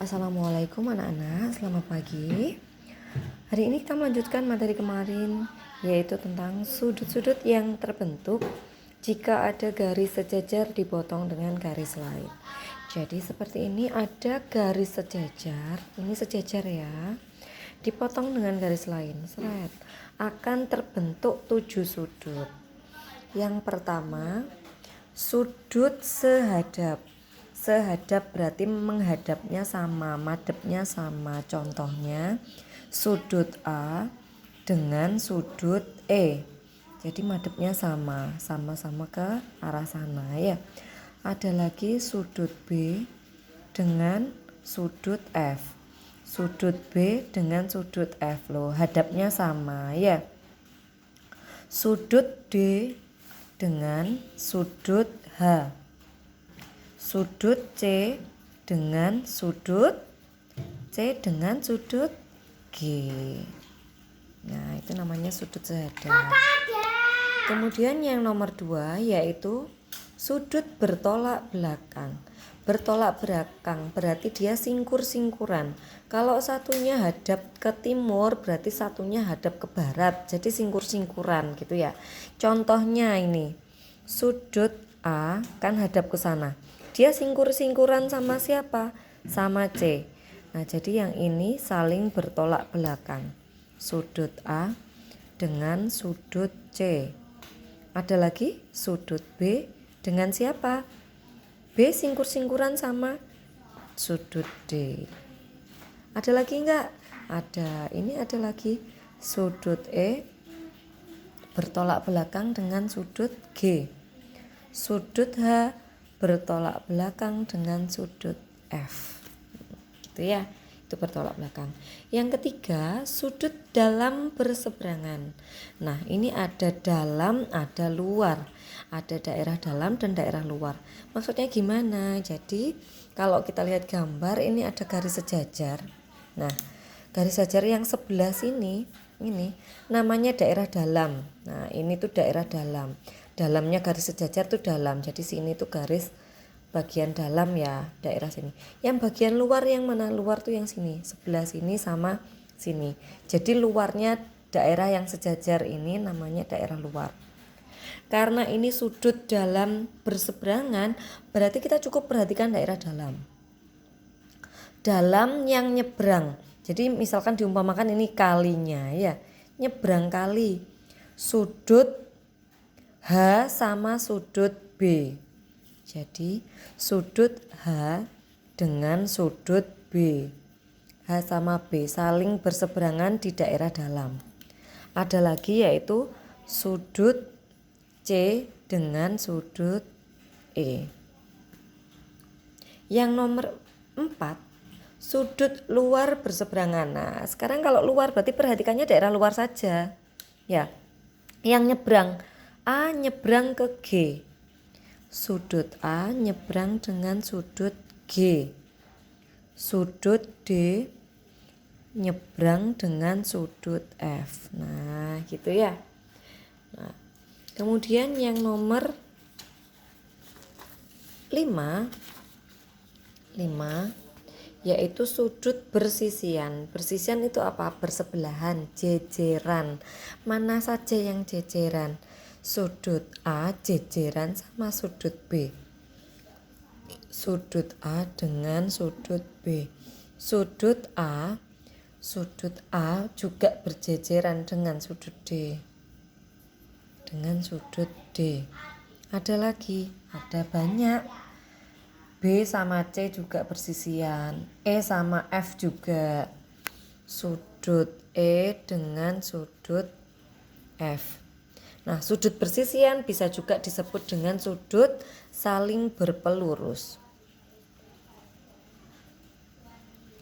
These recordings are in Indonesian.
Assalamualaikum anak-anak, selamat pagi. Hari ini kita melanjutkan materi kemarin, yaitu tentang sudut-sudut yang terbentuk jika ada garis sejajar dipotong dengan garis lain. Jadi seperti ini, ada garis sejajar, ini sejajar ya, dipotong dengan garis lain, seret, akan terbentuk 7 sudut. Yang pertama, sudut sehadap. Sehadap berarti menghadapnya sama, madepnya sama. Contohnya sudut A dengan sudut E. Jadi madepnya sama, sama-sama ke arah sana ya. Ada lagi sudut B dengan sudut F. Sudut B dengan sudut F loh, hadapnya sama ya. Sudut D dengan sudut H. Sudut C dengan sudut G. Nah, itu namanya sudut sehadap. Kemudian yang nomor 2 yaitu sudut bertolak belakang. Bertolak belakang berarti dia singkur-singkuran. Kalau satunya hadap ke timur berarti satunya hadap ke barat. Jadi singkur-singkuran gitu ya. Contohnya ini, sudut A kan hadap ke sana. Dia singkur-singkuran sama siapa? Sama C. Nah, jadi yang ini saling bertolak belakang. Sudut A dengan sudut C. Ada lagi sudut B dengan siapa? B singkur-singkuran sama sudut D. Ada lagi enggak? Ada. Ini ada lagi sudut E bertolak belakang dengan sudut G. Sudut H bertolak belakang dengan sudut F. Gitu ya. Itu bertolak belakang. Yang ketiga, sudut dalam berseberangan. Nah, ini ada dalam, ada luar. Ada daerah dalam dan daerah luar. Maksudnya gimana? Jadi, kalau kita lihat gambar, ini ada garis sejajar. Nah, garis sejajar yang sebelah sini, ini namanya daerah dalam. Nah, ini tuh daerah dalam. Dalamnya garis sejajar tuh dalam. Jadi sini tuh garis bagian dalam ya, daerah sini. Yang bagian luar yang mana? Luar tuh yang sini, sebelah sini sama sini. Jadi luarnya daerah yang sejajar ini namanya daerah luar. Karena ini sudut dalam berseberangan, berarti kita cukup perhatikan daerah dalam. Dalam yang nyebrang. Jadi misalkan diumpamakan ini kalinya ya, nyebrang kali. Sudut H sama sudut B. Jadi sudut H dengan sudut B. H sama B saling berseberangan di daerah dalam. Ada lagi yaitu sudut C dengan sudut E. Yang nomor 4, sudut luar berseberangan. Nah, sekarang kalau luar berarti perhatikannya daerah luar saja. Ya. Yang nyebrang, A nyebrang ke G. Sudut A nyebrang dengan sudut G. Sudut D nyebrang dengan sudut F. Nah, gitu ya. Nah, kemudian yang nomor 5 yaitu sudut bersisian. Bersisian itu apa? Bersebelahan, jejeran. Mana saja yang jejeran? Sudut A jejeran sama sudut B. Sudut A dengan sudut B. Sudut A juga berjejeran dengan sudut D. Dengan sudut D. Ada lagi, ada banyak. B sama C juga bersisian. E sama F juga. Sudut E dengan sudut F. Nah, sudut bersisian bisa juga disebut dengan sudut saling berpelurus.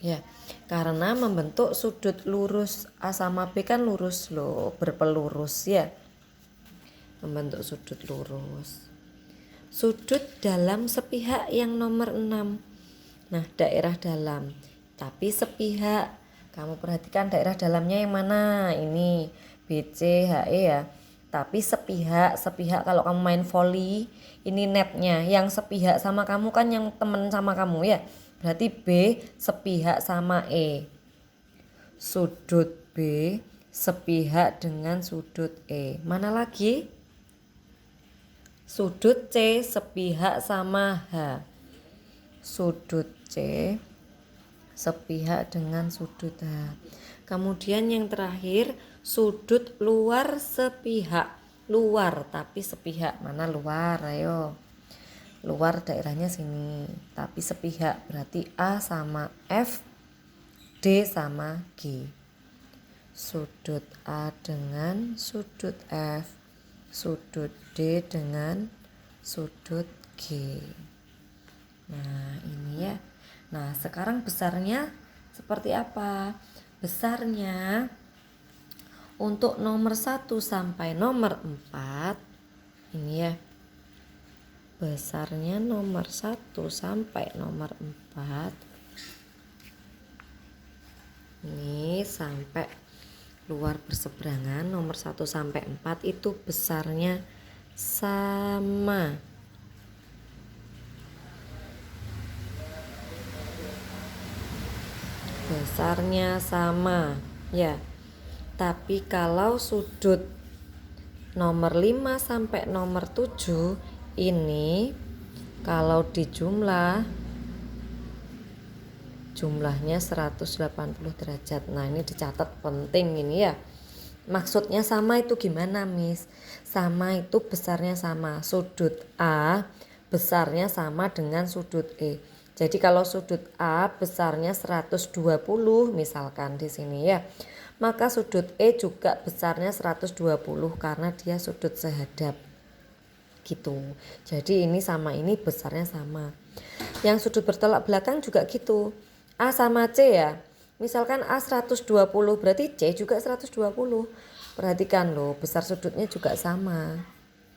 Ya, karena membentuk sudut lurus. A sama B kan lurus loh, berpelurus ya. Membentuk sudut lurus. Sudut dalam sepihak yang nomor 6. Nah, daerah dalam. Tapi sepihak. Kamu perhatikan daerah dalamnya yang mana? Ini BC, HE ya. Tapi sepihak kalau kamu main volley, ini netnya. Yang sepihak sama kamu kan yang temen sama kamu ya. Berarti B sepihak sama E. Sudut B sepihak dengan sudut E. Mana lagi? Sudut C sepihak sama H. Sudut C sepihak dengan sudut H. Kemudian yang terakhir, sudut luar sepihak. Luar tapi sepihak. Mana luar? Ayo. Luar daerahnya sini, tapi sepihak. Berarti A sama F, D sama G. Sudut A dengan sudut F, sudut D dengan sudut G. Nah ini ya. Nah sekarang besarnya seperti apa? Besarnya untuk nomor 1 sampai nomor 4 ini ya. Besarnya nomor 1 sampai nomor 4 ini sampai luar berseberangan, nomor 1 sampai 4 itu besarnya sama. Besarnya sama ya. Tapi kalau sudut nomor 5 sampai nomor 7 ini kalau dijumlah jumlahnya 180 derajat. Nah ini dicatat, penting ini ya. Maksudnya sama itu gimana Miss? Sama itu besarnya sama. Sudut A besarnya sama dengan sudut E. Jadi kalau sudut A besarnya 120 misalkan di sini ya, maka sudut E juga besarnya 120 karena dia sudut sehadap. Gitu. Jadi ini sama ini besarnya sama. Yang sudut bertolak belakang juga gitu. A sama C ya. Misalkan A 120 berarti C juga 120. Perhatikan loh, besar sudutnya juga sama.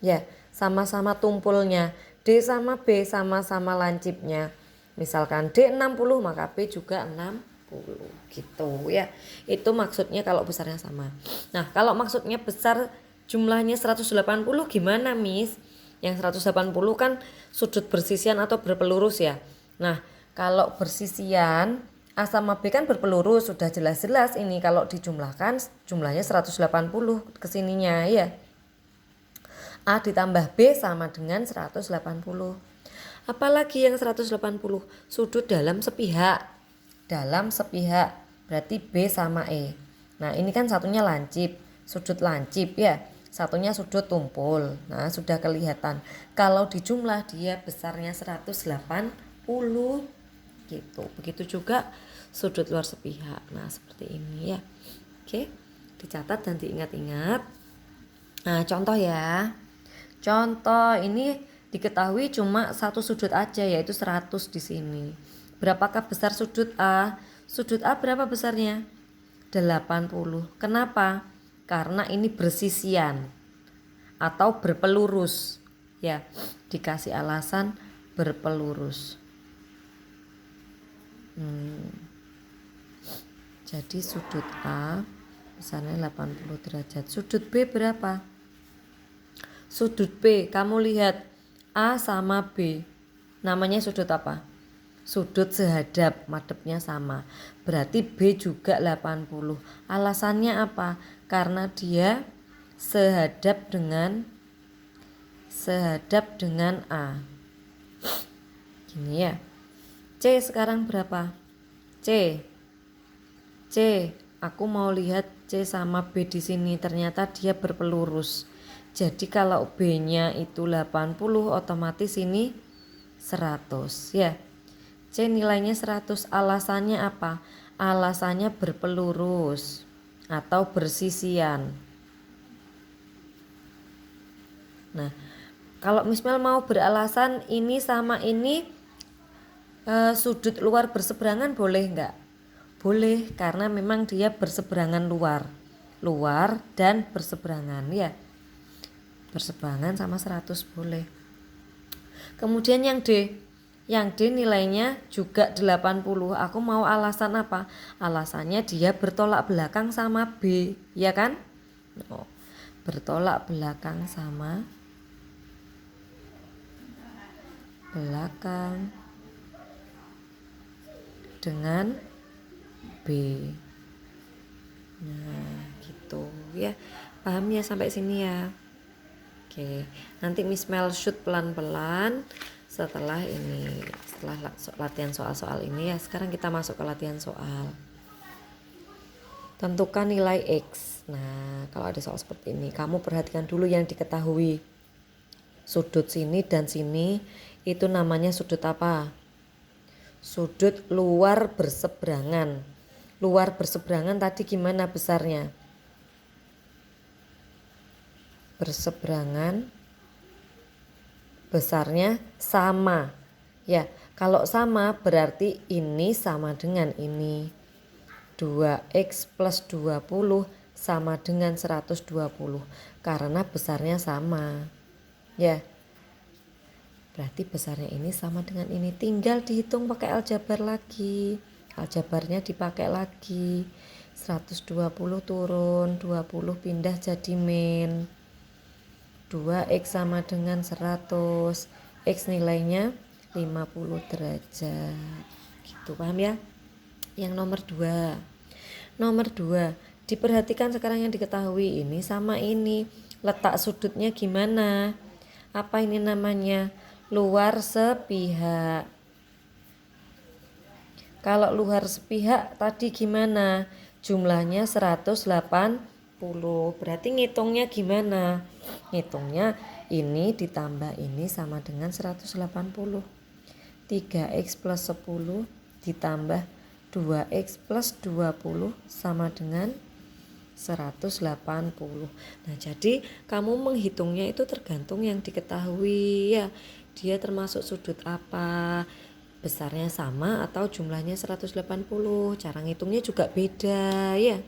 Ya, sama-sama tumpulnya. D sama B sama-sama lancipnya. Misalkan D 60 maka B juga 60 gitu ya. Itu maksudnya kalau besarnya sama. Nah, kalau maksudnya besar jumlahnya 180 gimana Miss? Yang 180 kan sudut bersisian atau berpelurus ya. Nah kalau bersisian A sama B kan berpelurus, sudah jelas-jelas ini kalau dijumlahkan jumlahnya 180 kesininya ya. A ditambah B sama dengan 180. Apalagi yang 180? Sudut dalam sepihak. Dalam sepihak berarti B sama E. Nah ini kan satunya lancip, sudut lancip ya. Satunya sudut tumpul. Nah sudah kelihatan. Kalau dijumlah dia besarnya 180 gitu. Begitu juga sudut luar sepihak. Nah seperti ini ya. Oke, dicatat dan diingat-ingat. Nah contoh ya. Contoh ini diketahui cuma satu sudut aja yaitu 100 di sini. Berapakah besar sudut A? Sudut A berapa besarnya? 80. Kenapa? Karena ini bersisian atau berpelurus ya, dikasih alasan berpelurus. Jadi sudut A besarnya 80 derajat. Sudut B berapa? Sudut B kamu lihat A sama B namanya sudut apa? Sudut sehadap, madepnya sama. Berarti B juga 80. Alasannya apa? Karena dia sehadap dengan A. Gini ya. C sekarang berapa? C. Aku mau lihat C sama B di sini. Ternyata dia berpelurus. Jadi kalau B-nya itu 80 otomatis ini 100 ya. C nilainya 100. Alasannya apa? Alasannya berpelurus atau bersisian. Nah, kalau misal mau beralasan ini sama ini sudut luar berseberangan boleh enggak? Boleh, karena memang dia berseberangan luar dan berseberangan ya. Berseberangan sama 100 boleh. Kemudian yang D nilainya juga 80. Aku mau alasan apa? Alasannya dia bertolak belakang sama B, ya kan? Oh, bertolak belakang sama belakang. dengan B. Nah, gitu ya. Paham ya sampai sini ya? Oke, nanti Miss Mel shoot pelan-pelan setelah ini, setelah latihan soal-soal ini ya. Sekarang kita masuk ke latihan soal. Tentukan nilai X. Nah, kalau ada soal seperti ini, kamu perhatikan dulu yang diketahui. Sudut sini dan sini itu namanya sudut apa? Sudut luar berseberangan. Luar berseberangan tadi gimana besarnya? Berseberangan besarnya sama. Ya, kalau sama berarti ini sama dengan ini. 2x plus 20 sama dengan 120 karena besarnya sama. Ya. Berarti besarnya ini sama dengan ini. Tinggal dihitung pakai aljabar lagi. Aljabarnya dipakai lagi. 120 turun, 20 pindah jadi min. 2x sama dengan 100. X nilainya 50 derajat. Gitu, paham ya? Yang nomor 2. Nomor 2, diperhatikan sekarang yang diketahui ini sama ini. Letak sudutnya gimana? Apa ini namanya? Luar sepihak. Kalau luar sepihak tadi gimana? Jumlahnya 180. Berarti ngitungnya gimana? Ngitungnya ini ditambah ini sama dengan 180. 3x plus 10 ditambah 2x plus 20 sama dengan 180. Nah, jadi kamu menghitungnya itu tergantung yang diketahui ya. Dia termasuk sudut apa? Besarnya sama atau jumlahnya 180. Cara ngitungnya juga beda ya.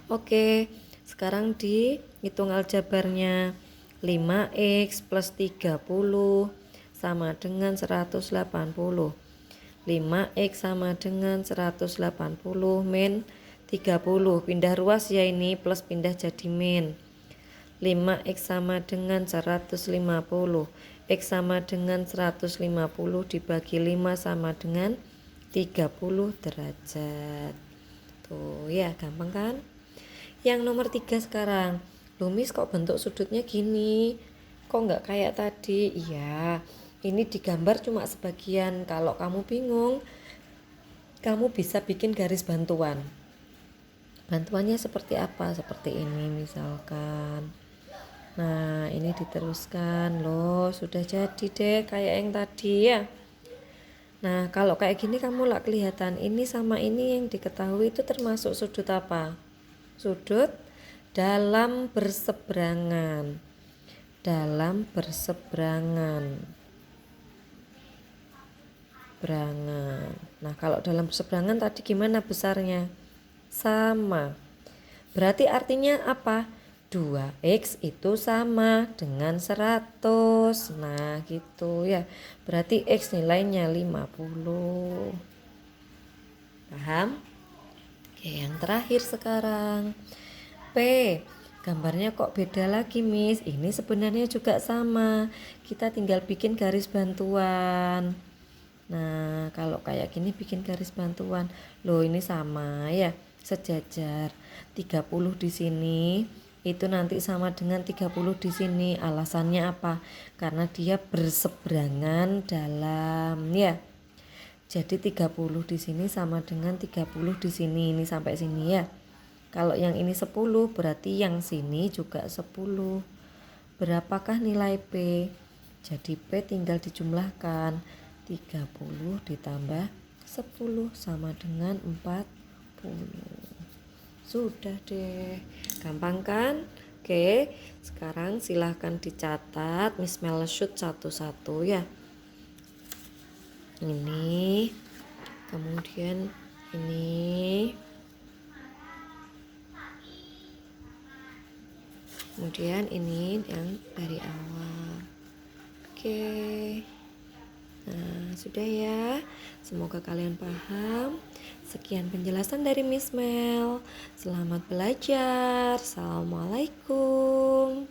Oke, sekarang dihitung aljabarnya. 5x plus 30 sama dengan 180. 5x sama dengan 180 min 30. Pindah ruas ya ini, plus pindah jadi min. 5x sama dengan 150. X sama dengan 150 dibagi 5 sama dengan 30 derajat. Tuh ya, gampang kan? Yang nomor 3 sekarang. Loh Miss, kok bentuk sudutnya gini? Kok nggak kayak tadi? Iya, ini digambar cuma sebagian. Kalau kamu bingung, kamu bisa bikin garis bantuan. Bantuannya seperti apa? Seperti ini misalkan. Nah, ini diteruskan loh, sudah jadi deh kayak yang tadi ya. Nah, kalau kayak gini kamu lah kelihatan ini sama ini yang diketahui itu termasuk sudut apa? Sudut dalam berseberangan. Dalam berseberangan. Nah, kalau dalam berseberangan tadi gimana besarnya? Sama. Berarti artinya apa? 2x itu sama dengan 100. Nah, gitu ya. Berarti x nilainya 50. Paham? Oke, yang terakhir sekarang. P. Gambarnya kok beda lagi, Miss? Ini sebenarnya juga sama. Kita tinggal bikin garis bantuan. Nah, kalau kayak gini bikin garis bantuan. Loh, ini sama ya, sejajar. 30 di sini itu nanti sama dengan 30 di sini. Alasannya apa? Karena dia berseberangan dalam ya. Jadi 30 di sini sama dengan 30 di sini. Ini sampai sini ya. Kalau yang ini 10 berarti yang sini juga 10. Berapakah nilai P? Jadi P tinggal dijumlahkan. 30 ditambah 10 sama dengan 40. Sudah deh, gampang kan? Oke, sekarang silahkan dicatat Miss Mel shoot satu-satu ya. Ini, kemudian ini, kemudian ini yang dari awal. Oke. Nah, sudah ya. Semoga kalian paham. Sekian penjelasan dari Miss Mel. Selamat belajar. Assalamualaikum.